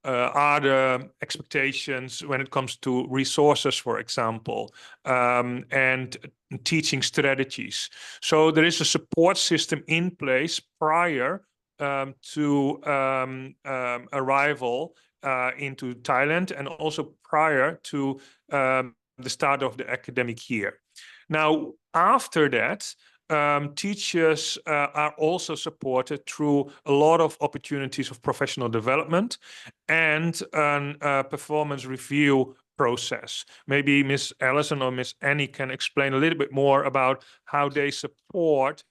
are the expectations when it comes to resources, for example, and teaching strategies. So there is a support system in place prior to arrival into Thailand, and also prior to the start of the academic year. Now, after that, teachers are also supported through a lot of opportunities of professional development and a performance review process. Maybe Miss Allison or Miss Annie can explain a little bit more about how they support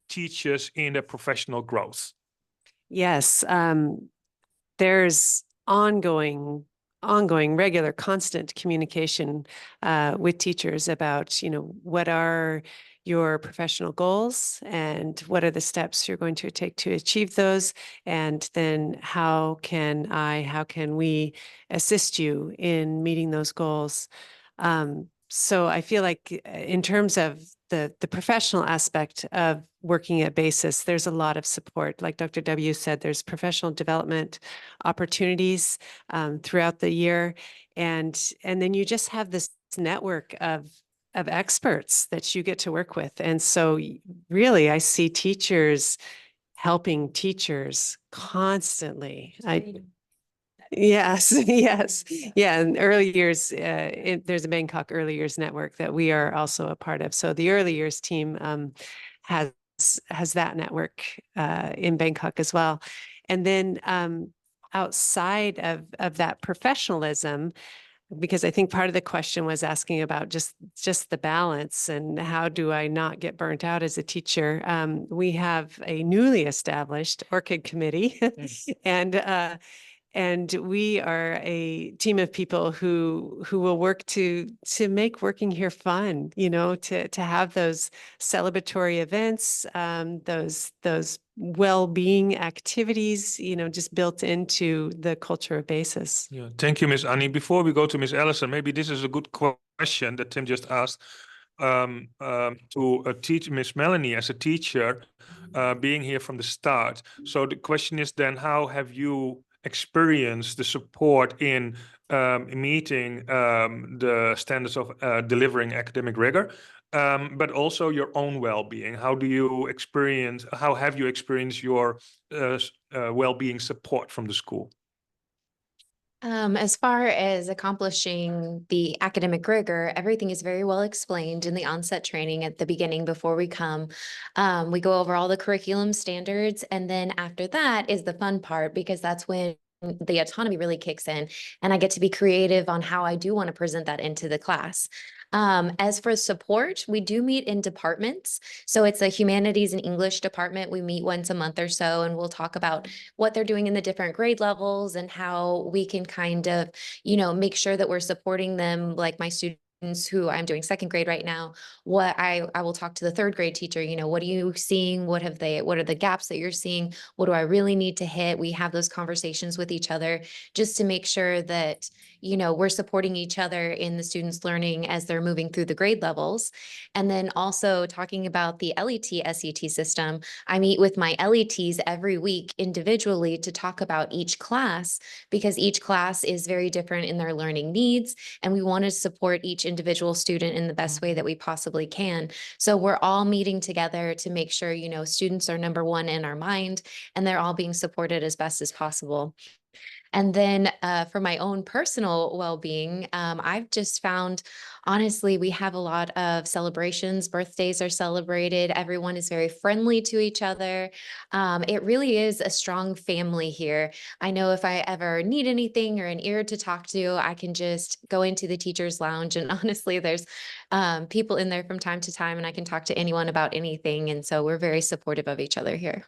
teachers in their professional growth. Yes, there's ongoing, regular, constant communication with teachers about, what are your professional goals and what are the steps you're going to take to achieve those, and then how can we assist you in meeting those goals. So I feel like in terms of the professional aspect of working at Basis, there's a lot of support. Like Dr. W said, there's professional development opportunities throughout the year. And then you just have this network of experts that you get to work with. And so really, I see teachers helping teachers constantly. Yes, yes. Yeah, in early years, there's a Bangkok Early Years Network that we are also a part of. So the early years team has that network in Bangkok as well. And then outside of that professionalism, because I think part of the question was asking about just the balance and how do I not get burnt out as a teacher. We have a newly established Orchid Committee, and we are a team of people who will work to make working here fun, to have those celebratory events, those well-being activities, just built into the culture of Basis. Yeah, thank you, Miss Annie. Before we go to Miss Allison, maybe this is a good question that Tim just asked to teach Miss Melanie as a teacher, being here from the start. So the question is then, how have you experienced the support in meeting the standards of delivering academic rigor, but also your own well-being? How have you experienced your well-being support from the school? As far as accomplishing the academic rigor, everything is very well explained in the onset training at the beginning before we come. We go over all the curriculum standards, and then after that is the fun part, because that's when the autonomy really kicks in and I get to be creative on how I do want to present that into the class. As for support, we do meet in departments. So it's a humanities and English department. We meet once a month or so, and we'll talk about what they're doing in the different grade levels and how we can kind of, make sure that we're supporting them, like my students who I'm doing second grade right now. What I will talk to the third grade teacher, what are you seeing? What are the gaps that you're seeing? What do I really need to hit? We have those conversations with each other just to make sure that, we're supporting each other in the students' learning as they're moving through the grade levels. And then also talking about the LET SET system, I meet with my LETs every week individually to talk about each class, because each class is very different in their learning needs, and we want to support each individual student in the best way that we possibly can. So we're all meeting together to make sure, students are number one in our mind, and they're all being supported as best as possible. And then for my own personal well-being, I've just found, honestly, we have a lot of celebrations. Birthdays are celebrated. Everyone is very friendly to each other. It really is a strong family here. I know if I ever need anything or an ear to talk to, I can just go into the teacher's lounge. And honestly, there's people in there from time to time, and I can talk to anyone about anything. And so we're very supportive of each other here.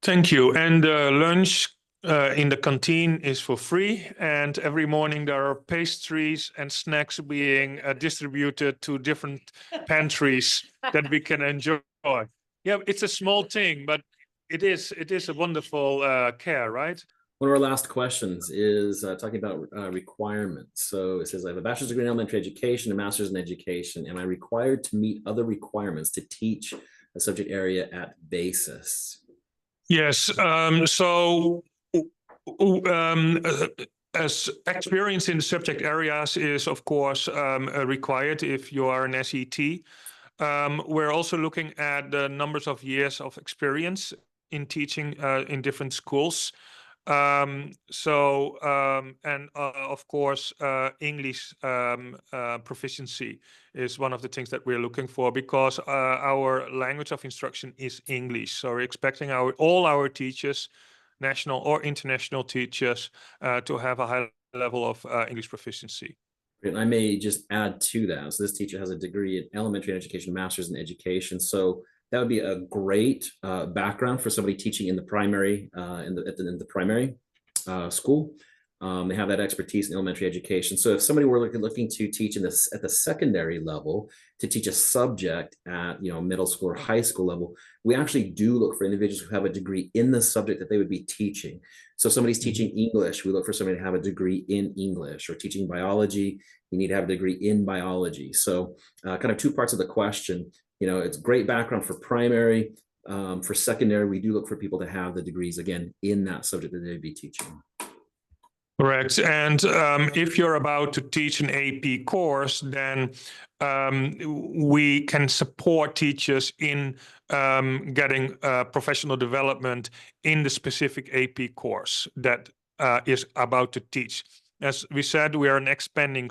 Thank you. And lunch in the canteen is for free, and every morning there are pastries and snacks being distributed to different pantries that we can enjoy. Yeah, it's a small thing, but it is a wonderful care, right? One of our last questions is talking about requirements. So it says, I have a bachelor's degree in elementary education, a master's in education. Am I required to meet other requirements to teach a subject area at Basis? Yes. As experience in the subject areas is, of course, required if you are an SET. We're also looking at the numbers of years of experience in teaching in different schools. And of course, English proficiency is one of the things that we're looking for, because our language of instruction is English. So we're expecting all our teachers, national or international teachers, to have a high level of English proficiency. And I may just add to that. So this teacher has a degree in elementary education, master's in education. So that would be a great background for somebody teaching in the primary, in the primary school. They have that expertise in elementary education. So if somebody were looking to teach at the secondary level, to teach a subject at middle school or high school level, we actually do look for individuals who have a degree in the subject that they would be teaching. So if somebody's teaching English, we look for somebody to have a degree in English, or teaching biology, you need to have a degree in biology. So kind of two parts of the question. It's great background for primary. For secondary, we do look for people to have the degrees, again, in that subject that they'd be teaching. Correct. And if you're about to teach an AP course, then we can support teachers in getting professional development in the specific AP course that is about to teach. As we said, we are an expanding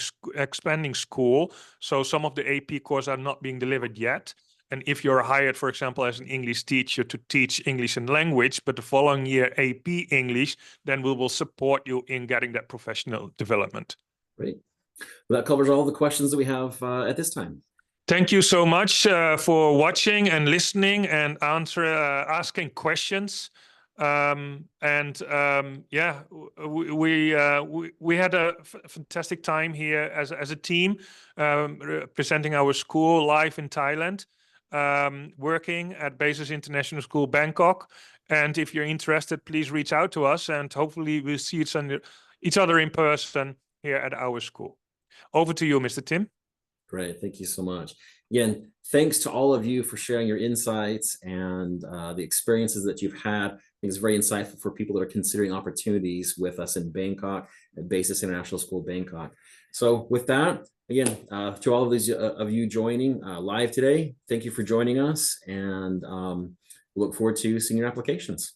school, so some of the AP courses are not being delivered yet. And if you're hired, for example, as an English teacher to teach English and language, but the following year AP English, then we will support you in getting that professional development. Great. Well, that covers all the questions that we have at this time. Thank you so much for watching and listening and asking questions. Yeah, we had a fantastic time here as a team, presenting our school live in Thailand, working at Basis International School Bangkok. And if you're interested, please reach out to us, and hopefully we'll see each other in person here at our school. Over to you, Mr. Tim. Great, thank you so much. Again, thanks to all of you for sharing your insights and the experiences that you've had. I think it's very insightful for people that are considering opportunities with us in Bangkok at Basis International School Bangkok. So with that, again, to all of these of you joining live today, thank you for joining us, and look forward to seeing your applications.